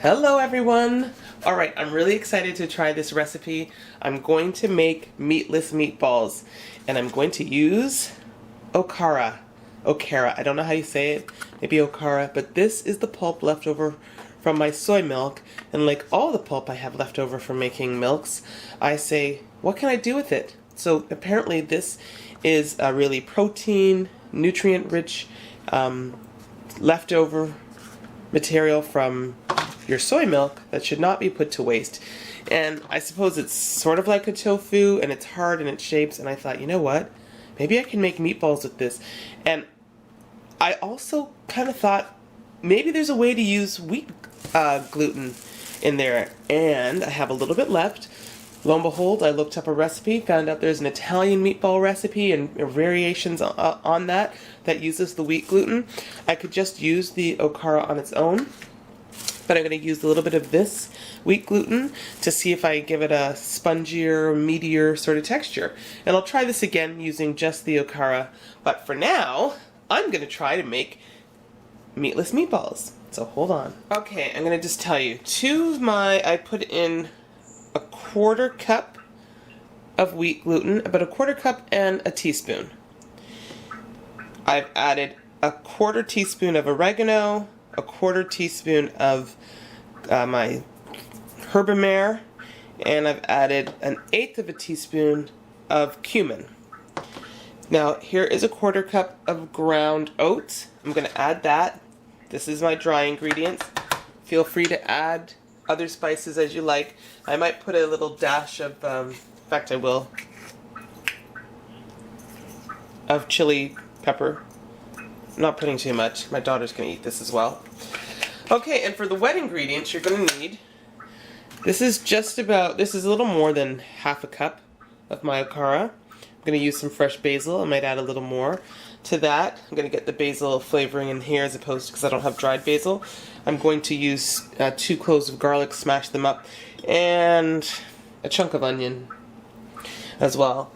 Hello everyone! Alright, I'm really excited to try this recipe. I'm going to make meatless meatballs and I'm going to use Okara. I don't know how you say it, maybe Okara, but this is the pulp left over from my soy milk, and like all the pulp I have left over from making milks, I say, what can I do with it? So apparently this is a really protein, nutrient-rich leftover material from your soy milk that should not be put to waste. And I suppose it's sort of like a tofu, and it's hard in its shapes, and I thought, you know what? Maybe I can make meatballs with this. And I also kind of thought maybe there's a way to use wheat gluten in there, and I have a little bit left. Lo and behold, I looked up a recipe, found out there's an Italian meatball recipe and variations on that uses the wheat gluten. I could just use the Okara on its own, but I'm going to use a little bit of this wheat gluten to see if I give it a spongier, meatier sort of texture. And I'll try this again using just the Okara, but for now, I'm going to try to make meatless meatballs. So hold on. Okay, I'm going to just tell you, I put in a 1/4 cup of wheat gluten, about a 1/4 cup and a teaspoon. I've added a 1/4 teaspoon of oregano, a 1/4 teaspoon of my herbamare, and I've added 1/8 of a teaspoon of cumin. Now here is a 1/4 cup of ground oats. I'm going to add that. This is my dry ingredients. Feel free to add other spices as you like. I might put a little dash of, in fact I will, of chili pepper. I'm not putting too much. My daughter's going to eat this as well. Okay, and for the wet ingredients you're going to need, this is a little more than 1/2 cup of my Okara. I'm going to use some fresh basil. I might add a little more to that. I'm going to get the basil flavoring in here as opposed to, because I don't have dried basil. I'm going to use 2 cloves of garlic, smash them up, and a chunk of onion as well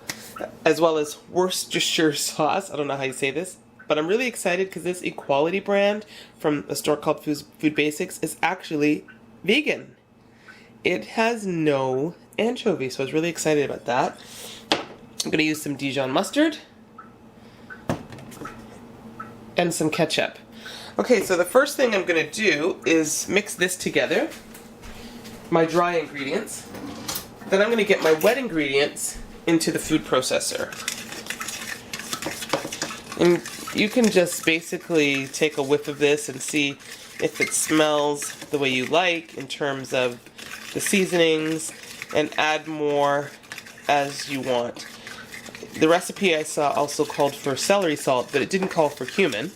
as Worcestershire sauce. I don't know how you say this, but I'm really excited because this Equality brand from a store called Food Basics is actually vegan. It has no anchovy, so I was really excited about that. I'm going to use some Dijon mustard and some ketchup. Okay, so the first thing I'm going to do is mix this together, my dry ingredients. Then I'm going to get my wet ingredients into the food processor. And you can just basically take a whiff of this and see if it smells the way you like in terms of the seasonings, and add more as you want. The recipe I saw also called for celery salt, but it didn't call for cumin.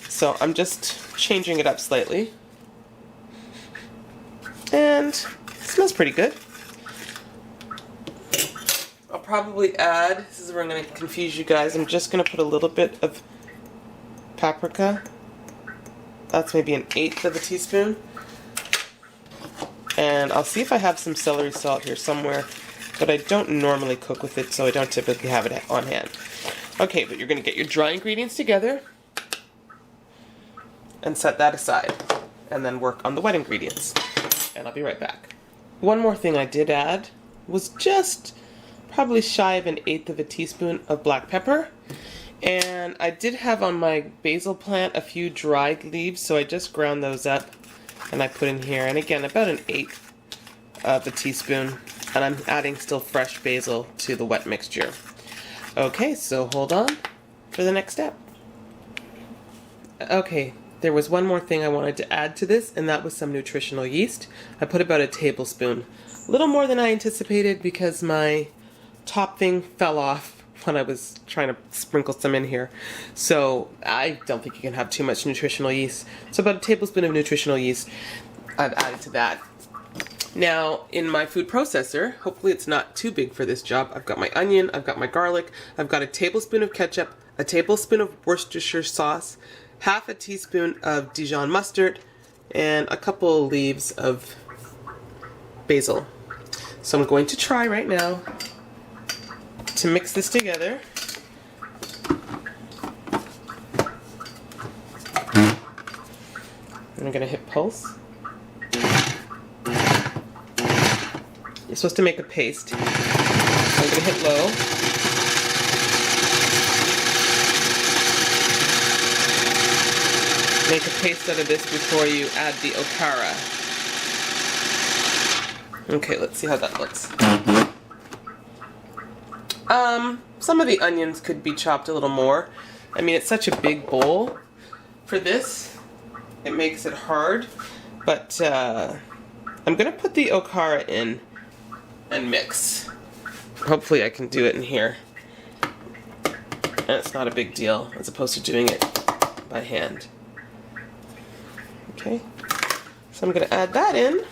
So I'm just changing it up slightly. And it smells pretty good. I'll probably add, this is where I'm going to confuse you guys, I'm just going to put a little bit of paprika. That's maybe 1/8 of a teaspoon. And I'll see if I have some celery salt here somewhere, but I don't normally cook with it, so I don't typically have it on hand. Okay, but you're going to get your dry ingredients together and set that aside, and then work on the wet ingredients. And I'll be right back. One more thing I did add was just probably shy of 1/8 of a teaspoon of black pepper. And I did have on my basil plant a few dried leaves, so I just ground those up and I put in here. And again, about 1/8 of a teaspoon. And I'm adding still fresh basil to the wet mixture. Okay, so hold on for the next step. Okay, there was one more thing I wanted to add to this, and that was some nutritional yeast. I put about 1 tablespoon. A little more than I anticipated because my top thing fell off when I was trying to sprinkle some in here. So I don't think you can have too much nutritional yeast. So about 1 tablespoon of nutritional yeast I've added to that. Now, in my food processor, hopefully it's not too big for this job, I've got my onion, I've got my garlic, I've got 1 tablespoon of ketchup, 1 tablespoon of Worcestershire sauce, 1/2 teaspoon of Dijon mustard, and a couple leaves of basil. So I'm going to try right now to mix this together. And I'm going to hit pulse. You're supposed to make a paste. So I'm going to hit low. Make a paste out of this before you add the Okara. Okay, let's see how that looks. Some of the onions could be chopped a little more. I mean, it's such a big bowl for this. It makes it hard. But I'm going to put the Okara in and mix. Hopefully I can do it in here. And it's not a big deal as opposed to doing it by hand. Okay, so I'm going to add that in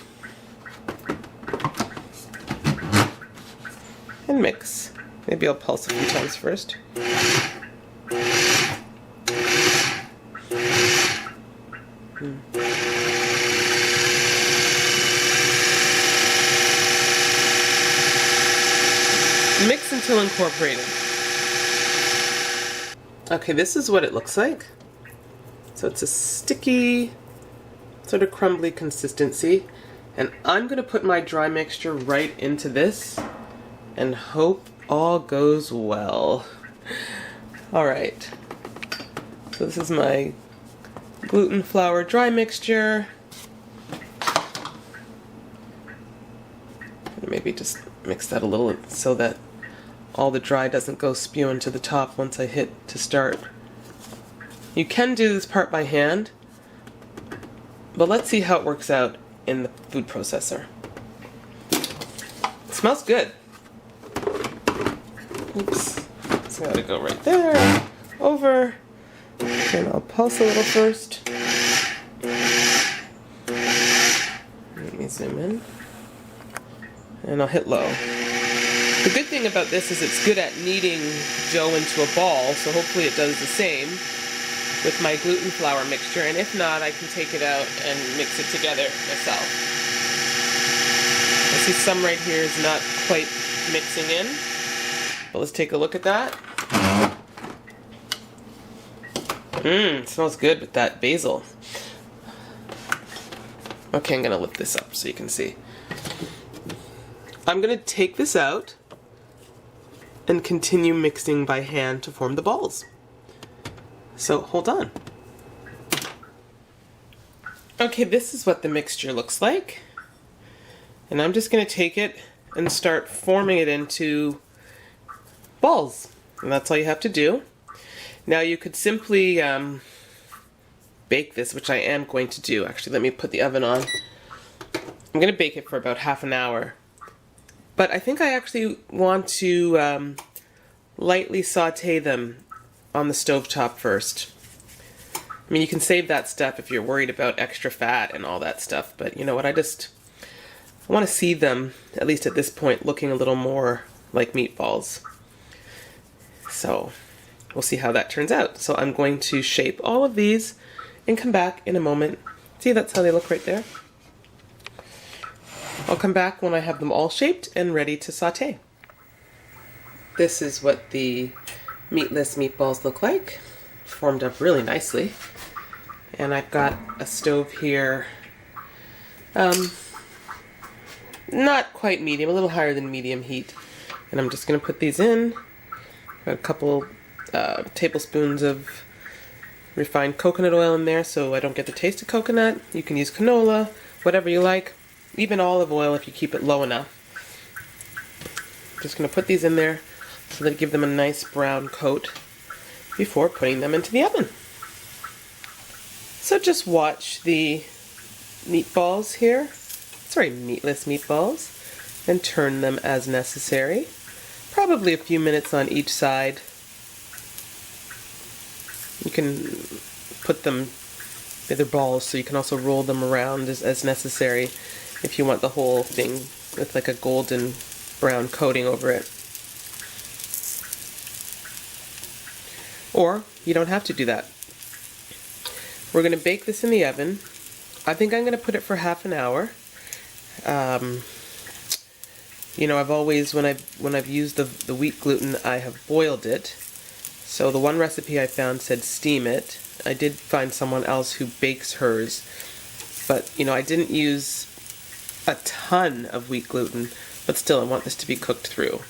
and mix. Maybe I'll pulse a few times first. Mix until incorporated. Okay, this is what it looks like. So it's a sticky, sort of crumbly consistency. And I'm going to put my dry mixture right into this and hope all goes well. Alright, so this is my gluten flour dry mixture. Maybe just mix that a little so that all the dry doesn't go spewing to the top once I hit to start. You can do this part by hand, but let's see how it works out in the food processor. It smells good. Oops, so I gotta go right there, over, and I'll pulse a little first. Let me zoom in, and I'll hit low. The good thing about this is it's good at kneading dough into a ball, so hopefully it does the same with my gluten flour mixture, and if not, I can take it out and mix it together myself. I see some right here is not quite mixing in. But let's take a look at that. It smells good with that basil. Okay, I'm going to lift this up so you can see. I'm going to take this out and continue mixing by hand to form the balls. So hold on. Okay, this is what the mixture looks like. And I'm just going to take it and start forming it into balls, and that's all you have to do. Now you could simply bake this, which I am going to do. Actually, let me put the oven on. I'm going to bake it for about half an hour, but I think I actually want to lightly saute them on the stovetop first. I mean, you can save that step if you're worried about extra fat and all that stuff, but you know what, I want to see them, at least at this point, looking a little more like meatballs. So we'll see how that turns out. So I'm going to shape all of these and come back in a moment. See, that's how they look right there. I'll come back when I have them all shaped and ready to saute. This is what the meatless meatballs look like. Formed up really nicely. And I've got a stove here, not quite medium, a little higher than medium heat. And I'm just going to put these in. Got a couple tablespoons of refined coconut oil in there so I don't get the taste of coconut. You can use canola, whatever you like, even olive oil if you keep it low enough. Just going to put these in there so that give them a nice brown coat before putting them into the oven. So just watch the meatballs here, meatless meatballs, and turn them as necessary. Probably a few minutes on each side. You can put them, they're balls, so you can also roll them around as necessary if you want the whole thing with like a golden brown coating over it. Or you don't have to do that. We're going to bake this in the oven. I think I'm going to put it for half an hour. You know, I've always, when I've used the wheat gluten, I have boiled it. So the one recipe I found said steam it. I did find someone else who bakes hers. But, you know, I didn't use a ton of wheat gluten, but still I want this to be cooked through.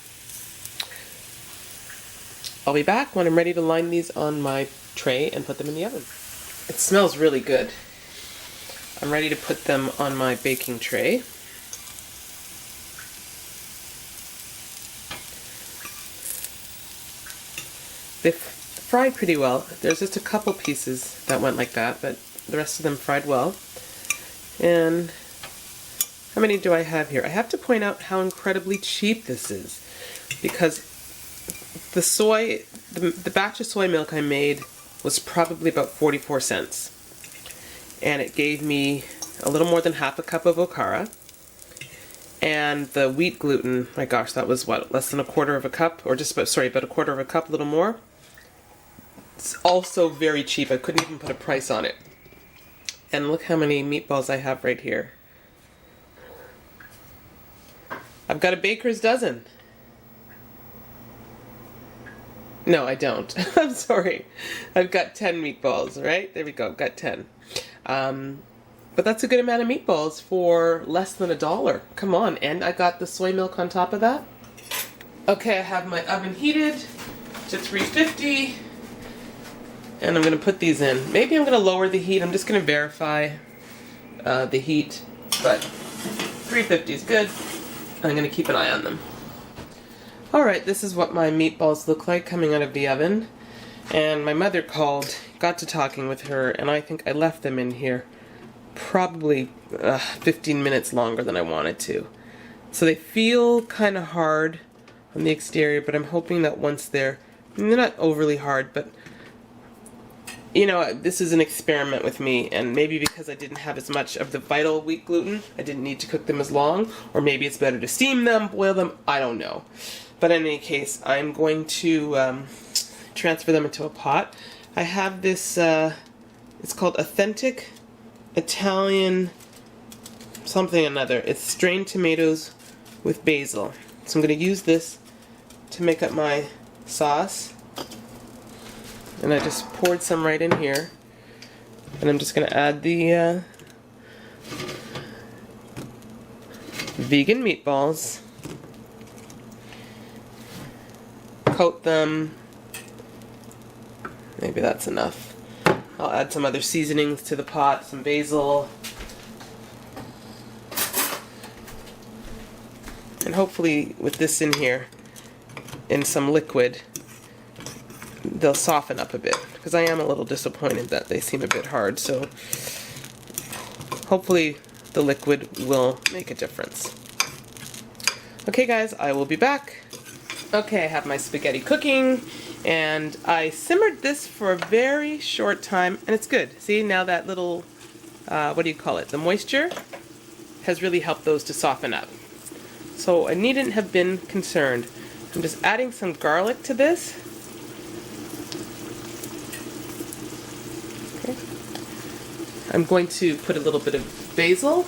I'll be back when I'm ready to line these on my tray and put them in the oven. It smells really good. I'm ready to put them on my baking tray. They fried pretty well. There's just a couple pieces that went like that, but the rest of them fried well. And how many do I have here? I have to point out how incredibly cheap this is, because the batch of soy milk I made was probably about 44 cents. And it gave me a little more than half a cup of Okara. And the wheat gluten, my gosh, that was what, less than a quarter of a cup? Or just about, sorry, about a quarter of a cup, a little more. It's also very cheap. I couldn't even put a price on it. And look how many meatballs I have right here. I've got a baker's dozen. No, I don't. I'm sorry. I've got 10 meatballs, right? There we go, I've got 10. But that's a good amount of meatballs for less than $1. Come on, and I got the soy milk on top of that. Okay, I have my oven heated to 350, and I'm gonna put these in. Maybe I'm gonna lower the heat. I'm just gonna verify the heat, but 350 is good. I'm gonna keep an eye on them. Alright, this is what my meatballs look like coming out of the oven. And my mother called, got to talking with her, and I think I left them in here probably 15 minutes longer than I wanted to. So they feel kind of hard on the exterior, but I'm hoping that once they're not overly hard, but you know, this is an experiment with me, and maybe because I didn't have as much of the vital wheat gluten, I didn't need to cook them as long, or maybe it's better to steam them, boil them, I don't know. But in any case, I'm going to transfer them into a pot. I have this, it's called Authentic Italian something or another. It's strained tomatoes with basil. So I'm going to use this to make up my sauce. And I just poured some right in here. And I'm just going to add the vegan meatballs. Coat them. Maybe that's enough. I'll add some other seasonings to the pot, some basil. And hopefully with this in here, in some liquid, they'll soften up a bit. Because I am a little disappointed that they seem a bit hard, so hopefully the liquid will make a difference. Okay guys, I will be back. Okay, I have my spaghetti cooking, and I simmered this for a very short time, and it's good. See, now that little, what do you call it, the moisture has really helped those to soften up. So I needn't have been concerned. I'm just adding some garlic to this. Okay. I'm going to put a little bit of basil.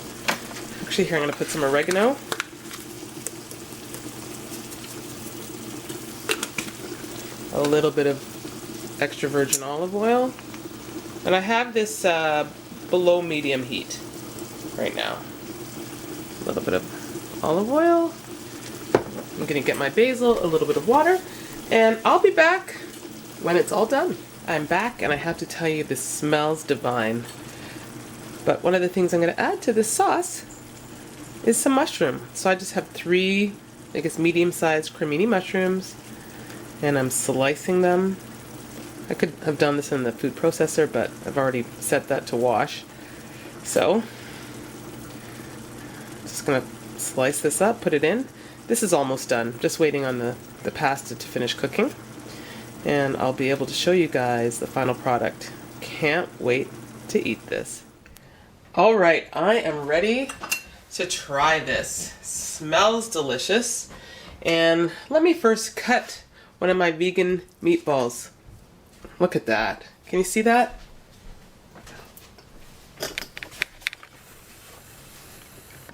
Actually, here I'm going to put some oregano. A little bit of extra virgin olive oil. And I have this below medium heat right now. A little bit of olive oil. I'm going to get my basil, a little bit of water, and I'll be back when it's all done. I'm back, and I have to tell you, this smells divine. But one of the things I'm going to add to this sauce is some mushroom. So I just have 3, I guess, medium-sized cremini mushrooms. And I'm slicing them. I could have done this in the food processor, but I've already set that to wash. So, just gonna slice this up, put it in. This is almost done. Just waiting on the pasta to finish cooking. And I'll be able to show you guys the final product. Can't wait to eat this. Alright, I am ready to try this. Smells delicious. And let me first cut one of my vegan meatballs. Look at that. Can you see that?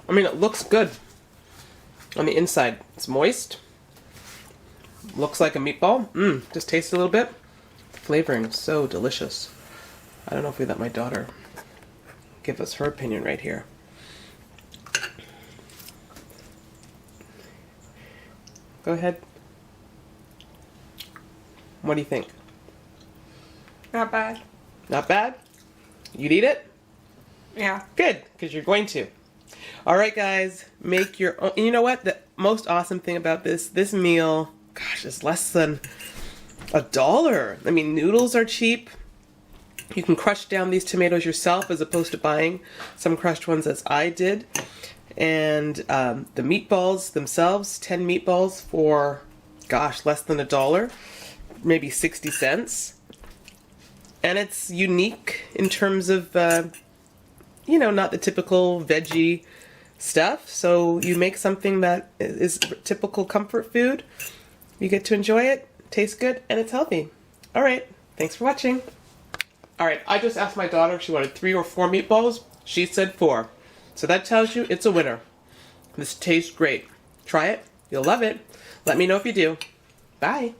I mean, it looks good on the inside. It's moist. Looks like a meatball. Just taste it a little bit. The flavoring is so delicious. I don't know if we let my daughter give us her opinion right here. Go ahead. What do you think? Not bad. Not bad? You'd eat it? Yeah. Good, because you're going to. All right, guys, make your own. You know what? The most awesome thing about this meal, gosh, is less than $1. I mean, noodles are cheap. You can crush down these tomatoes yourself as opposed to buying some crushed ones as I did. And the meatballs themselves, 10 meatballs for, gosh, less than $1, maybe 60 cents. And it's unique in terms of, you know, not the typical veggie stuff. So you make something that is typical comfort food. You get to enjoy it, tastes good, and it's healthy. All right, thanks for watching. All right, I just asked my daughter if she wanted 3 or 4 meatballs. She said 4. So that tells you it's a winner. This tastes great. Try it. You'll love it. Let me know if you do. Bye.